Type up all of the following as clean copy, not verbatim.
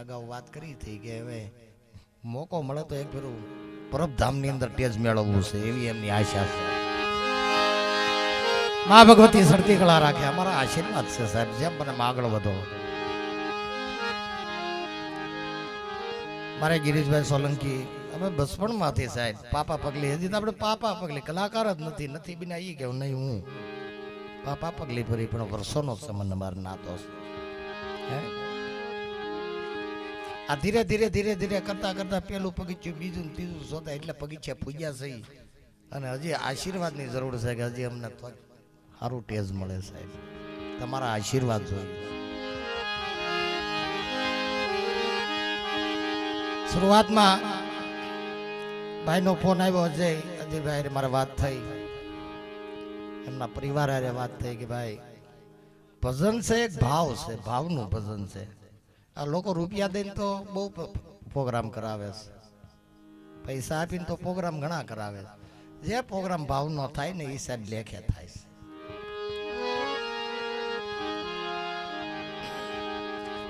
અગાઉ વાત કરી હતી કે હવે મોકો મળે તો એક ફેરું પરબધામની અંદર ટેજ મેળવવું છે એવી એમની આશા છે. મા ભગવતી સરતી કળા રાખે અમારા આશીર્વાદ છે સાહેબ. જેમ મને આગળ વધો. મારે ગિરીશભાઈ સોલંકી અમે બચપણમાંથી સાહેબ પાપા પગલી હજી તો આપણે પાપા પગલી કલાકાર જ નથી બિના એ કેવું નહીં હું પાપા પગલી ફરી પણ વર્ષોનો સંબંધ મારો નાતો છે. આ ધીરે ધીરે ધીરે ધીરે કરતા કરતા પેલું પગીચ્યું બીજું ત્રીજું સોતા એટલે પગીચ્યા પૂજ્યા છે અને હજી આશીર્વાદની જરૂર છે કે હજી અમને સારું ટેજ મળે સાહેબ. તમારા આશીર્વાદ જોઈએ. શરૂઆતમાં ભાઈનો ફોન આવ્યો અજયભાઈ મારે વાત થઈ એમના પરિવાર હારે વાત થઈ કે ભાઈ ભજન છે એક ભાવ છે ભાવનું ભજન છે. આ લોકો રૂપિયા દઈને તો બહુ પ્રોગ્રામ કરાવે છે પૈસા આપીને તો પ્રોગ્રામ ઘણા કરાવે છે. જે પ્રોગ્રામ ભાવનો થાય ને એ સાહેબ લેખે થાય છે.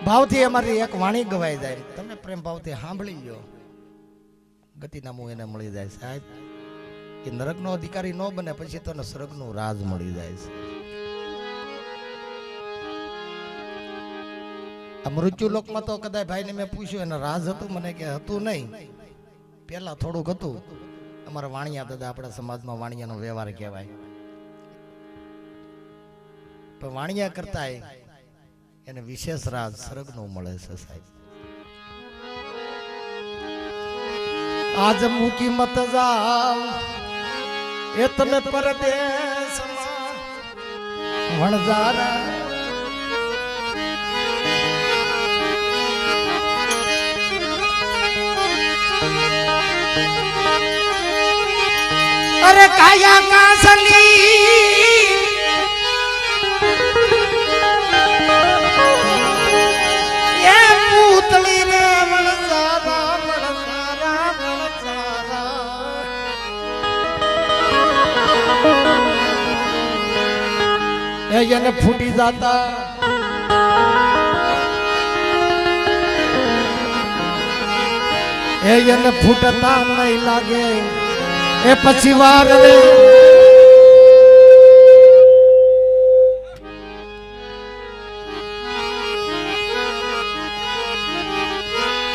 ભાવથી અમારી એક વાણી ગવાઈ જાય તમે પ્રેમ ભાવથી સાંભળી લો ગતિનામું એને મળી જાય સાહેબ. એ નરકનો અધિકારી ન બને પછી તો સ્વર્ગનું રાજ મળી જાય છે. આ મૃત્યુ લોકમાં તો કદાચ ભાઈને મેં પૂછ્યું એને રાજ હતું મને કે હતું નહીં પેલા થોડુંક હતું. અમારા વાણિયા દાદા આપણા સમાજમાં વાણિયાનો વ્યવહાર કહેવાય પણ વાણિયા કરતા એને વિશેષ રાજ સ્વર્ગનું મળે છે સાહેબ. આજ મૂકી મત જાવ એ તમે પરદેશમાં વણઝારા અરે કાયા કાસલી એ પૂતળી ને વણઝારા વણઝારા વણઝારા એને ફૂટી જાતા એને ફૂટતા નહીં લાગે એ પછી વાર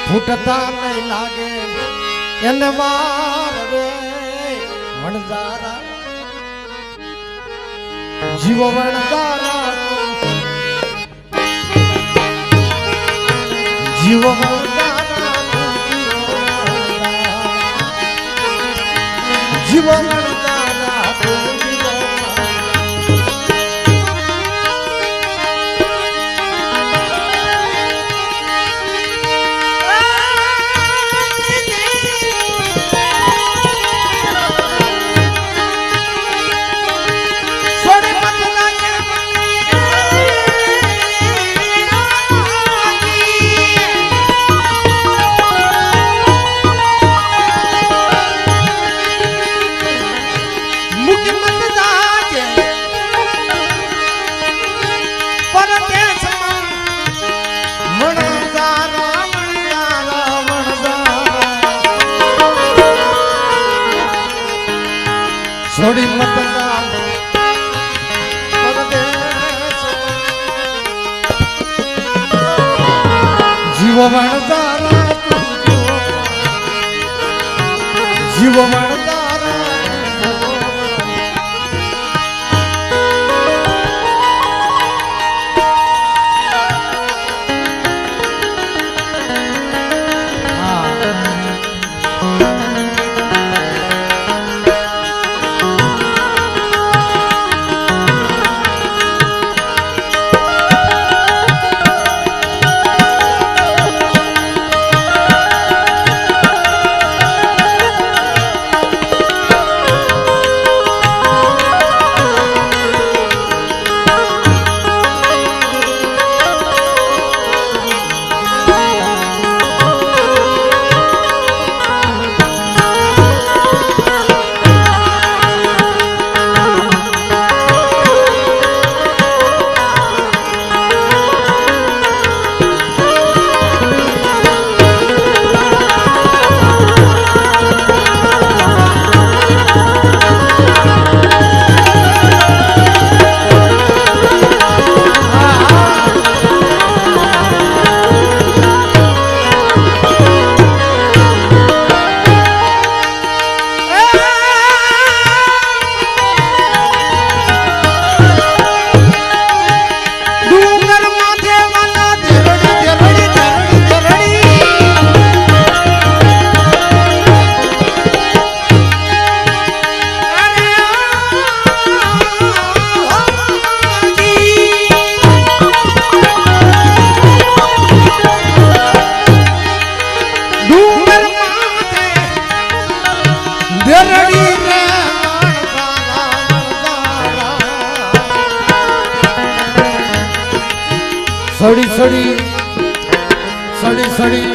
ફૂટતા નહીં લાગે એને વાર રે વણઝારા જીવ વણઝારા જીવ જીવ છોડી મત જાવ પરદેશ જીવ વણઝારા જીવ વણઝારા મેરડી રે સડી સડી સડી સડી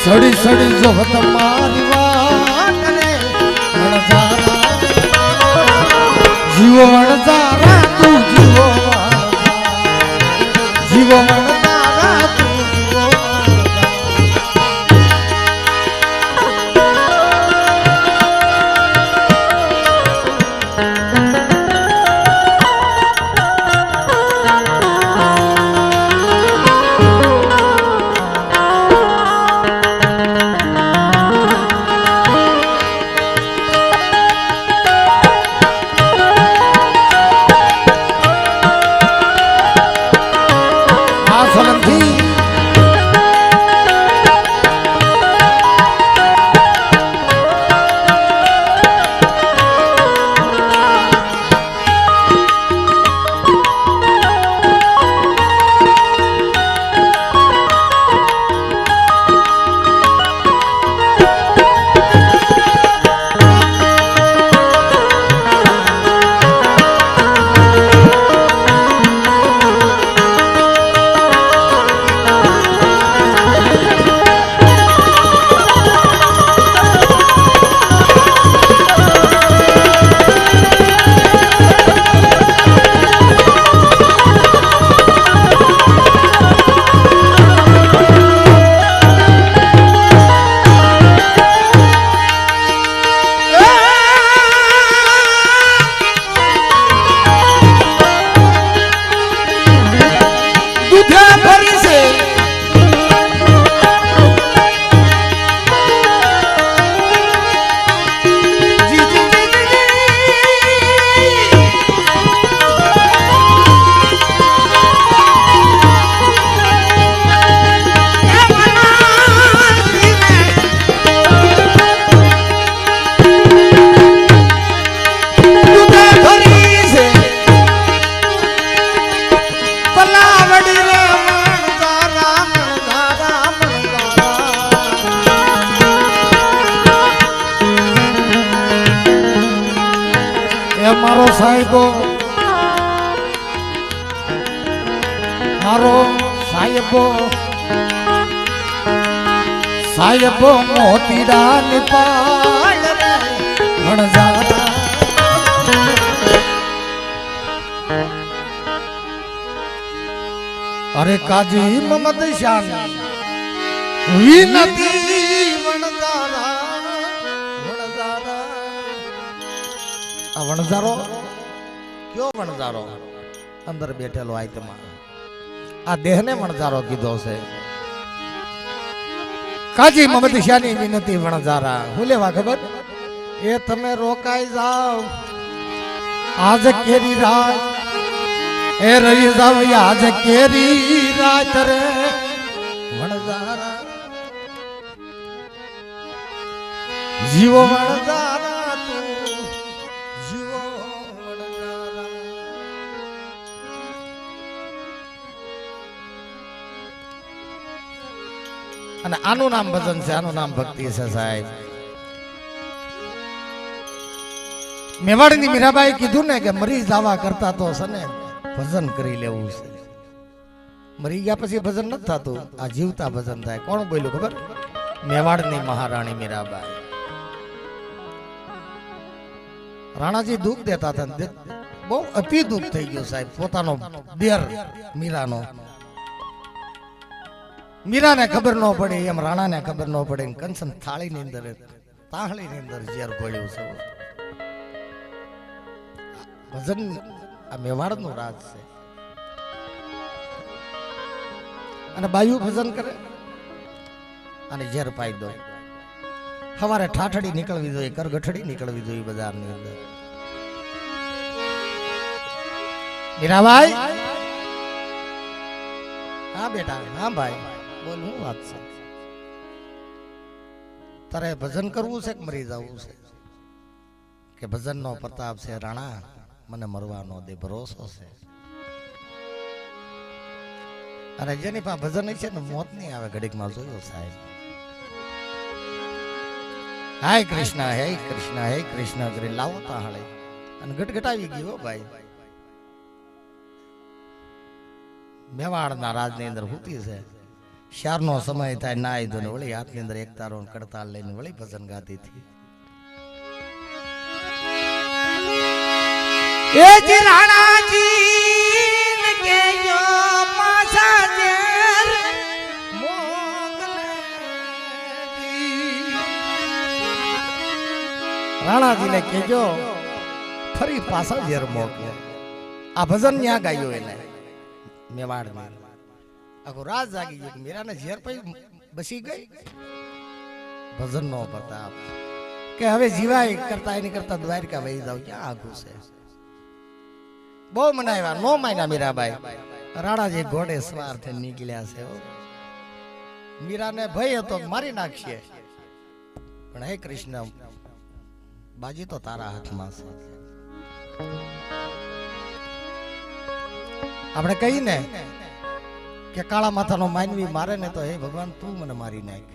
સડી સડી જો તમારી વાત રે વણઝારા જીવો વણઝારા તું જીવો જીવો વણઝારા તું જીવો મારો સાહેબો મારો સાહેબો સાહેબો મોતીડા નિપાળ રે વણઝારા અરે કાજી મમદ શાન વિનતી વણઝારા વણઝારા આ વણઝારો કયો વણઝારો અંદર બેઠેલો આયતમાં આ દેહને વણઝારો કીધો છે કાજી મમદ શાની વિનતી વણઝારા હું લેવા ખબર એ તમે રોકાઈ જાવ આજ કેરી રાત એ રહી જાવ આજ કેરી રાત રે વણઝારા જીવો વણઝારા તું જીવો વણઝારા અને આનું નામ ભજન છે આનું નામ ભક્તિ છે સાહેબ મેવાડની મીરાબાઈ કીધું ને કે મરી જવા કરતા તો છે ને ભજન કરી લેવું છે મરી ગયા પછી ભજન નથી થતું આ જીવતા ભજન થાય કોણ બોલ્યું ખબર મેવાડની મહારાણી મીરાબાઈ રાણાજી દુઃખ દેતા હતા બહુ અતિ દુઃખ થઈ ગયું સાહેબ પોતાનો દેર મીરાનો મીરાને ખબર ન પડે એમ રાણાને ખબર ન પડે કંચન થાળીની અંદર તાહળીની અંદર ઝેર ગોળ્યું છે ભજન આ મેવાડનું રાજ છે અને બાયુ ભજન કરે અને ઝેર પાઈ દો સવારે ઠાઠડી નીકળવી જોઈએ કરગઠડી નીકળવી જોઈએ બજારની અંદર મીરાબાઈ હા બેટા હા ભાઈ બોલ શું વાત છે તારે ભજન કરવું છે કે મરી જવું છે કે ભજન નો પ્રતાપ છે રાણા મને મરવાનો દે ભરોસો છે અને જેની પાસે ભજન છે ને મોત નહીં આવે ઘડીકમાં જોયો સાહેબ હાય કૃષ્ણ હે કૃષ્ણ હે કૃષ્ણ કરી લાવો તાહળે અને ગટગટાવી ગયો ભાઈ. મેવાડના રાજની અંદર હુતી છે. શારનો સમય થાય નાઈ ધોને વળી હાથની અંદર એક તારો કડતાલ લઈને વળી ભજન ગાતી હતી. એ જી રાણાજી કે જો પાછા જેર મોગલે રાણાજીને કેજો ફરી પાછા જેર મોકલે. આ ભજન ન્યા ગાયો એને મેવાડમાં. આખો રાત જાગી ગયો. મીરાને ઝેર પઈ બસી ગઈ. ભજનનો પ્રતાપ કે હવે જીવાય કરતા એની કરતા દ્વારકા વહી જાવ. ક્યાં આઘું છે. બહુ મનાવ્યા નો માન્યા મીરાબાઈ. રાણાજી ઘોડે સવાર થઈને નીકળ્યા છે. મીરાને ભય હતો મારી નાખશે, પણ હે કૃષ્ણ બાજી તો તારા હાથમાં છે. આપણે કહીને કે કાળા માથાનો માનવી મારે ને તો હે ભગવાન તું મને મારી નાખ.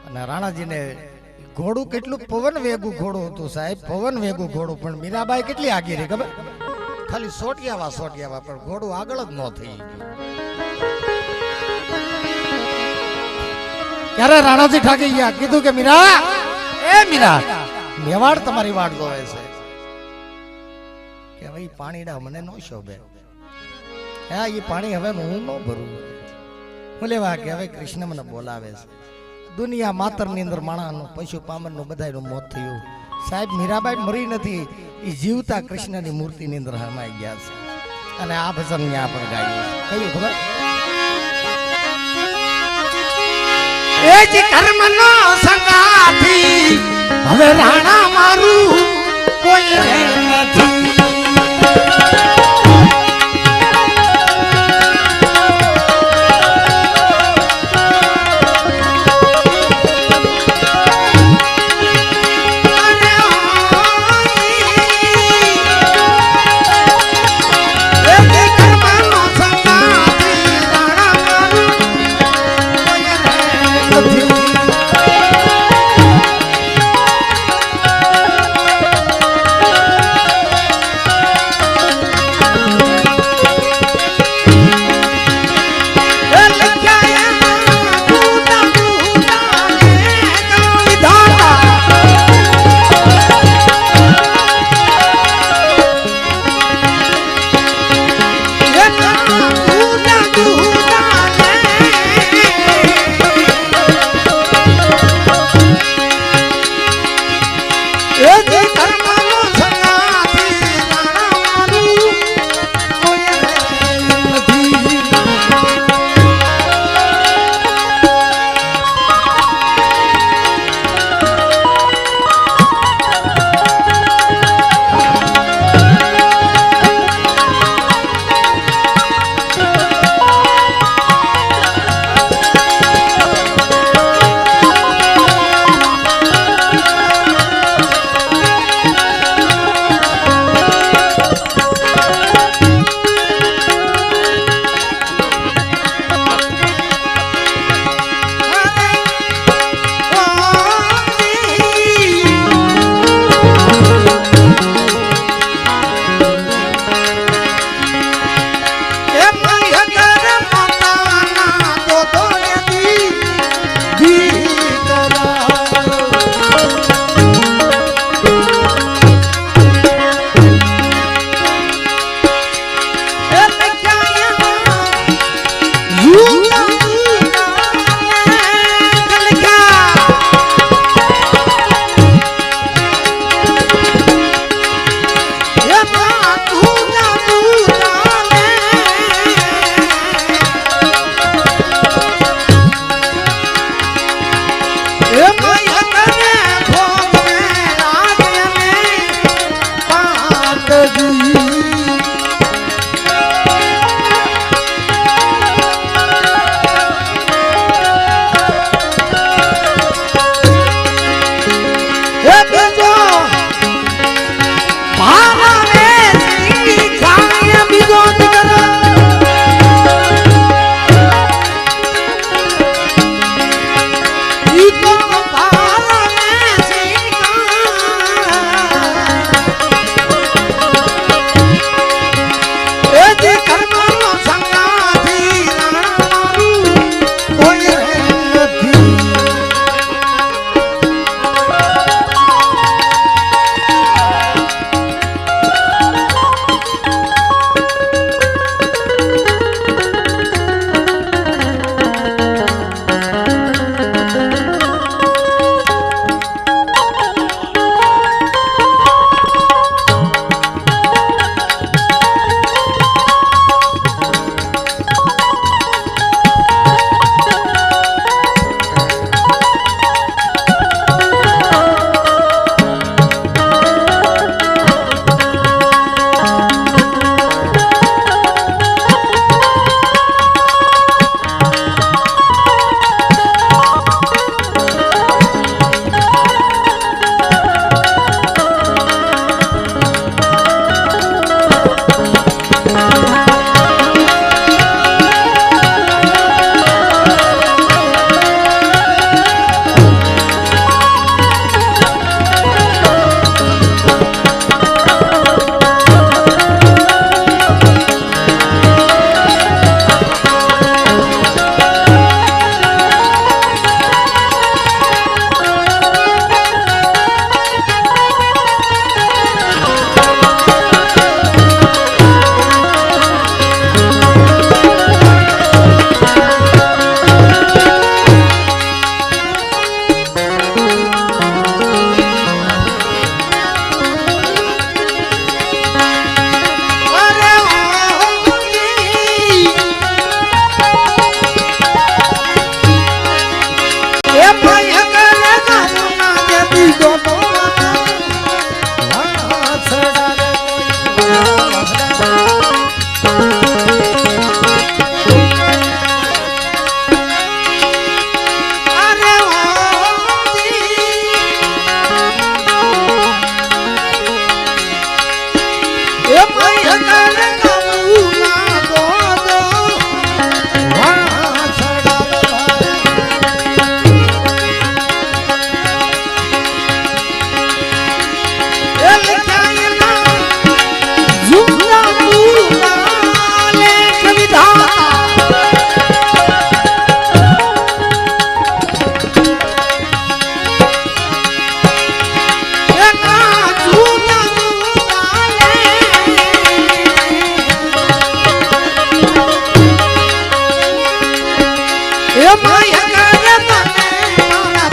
અને રાણાજીને ઘોડું કેટલું પવન વેગું ઘોડું હતું સાહેબ, પવન વેગું ઘોડું. પણ મીરાબાઈ કેટલી આગી રહી ખબર? ખાલી સોટિયાવા પણ ઘોડું આગળ જ ન થઈ ગયું. ત્યારે રાણાજી ઠાકી ગયા. કીધું કે મીરા, એ મીરા, મેવાડ તમારી વાટ જોવે છે. કે ભાઈ પાણીડા મને નો શોભે. હા એ પાણી હવે હું ન ભરું. હું લેવા કે હવે કૃષ્ણ મને બોલાવે છે. દુનિયા માતરની અંદર માણાનું પશુ પામરનું બધાનું મોત થયું. સાહેબ મીરાબાઈ મરી નથી, એ જીવતા કૃષ્ણની મૂર્તિની અંદર હમાઈ ગયા છે. અને આ ભજન ત્યાં પણ ગાયું. કયું ખબર? એ જ કર્મનો સંગાથી હવે રાણા મારું કોઈ નથી.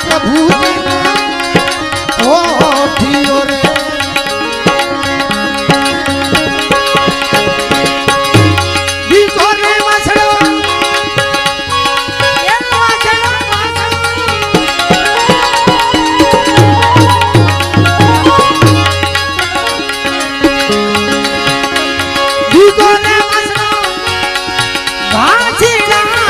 પ્રભુજી ઓ થિયો રે દીકો રે વાસણો એ વાસણો દીકો રે વાસણો વાંચીડા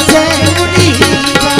છે ઉડી જવા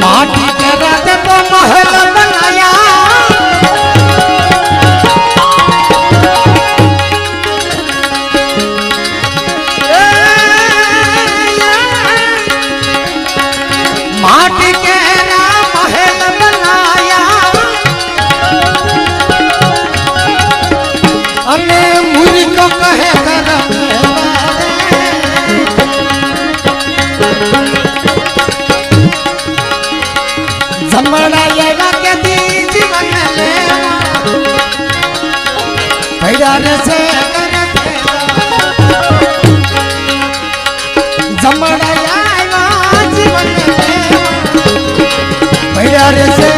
माटी के राजा तो महल बनाया माटी के महल बनाया अने मुरी को कहे जमड़ा येगा के दी जीवन लेवा भैरार से करते जमड़ा येगा जीवन लेवा भैरार से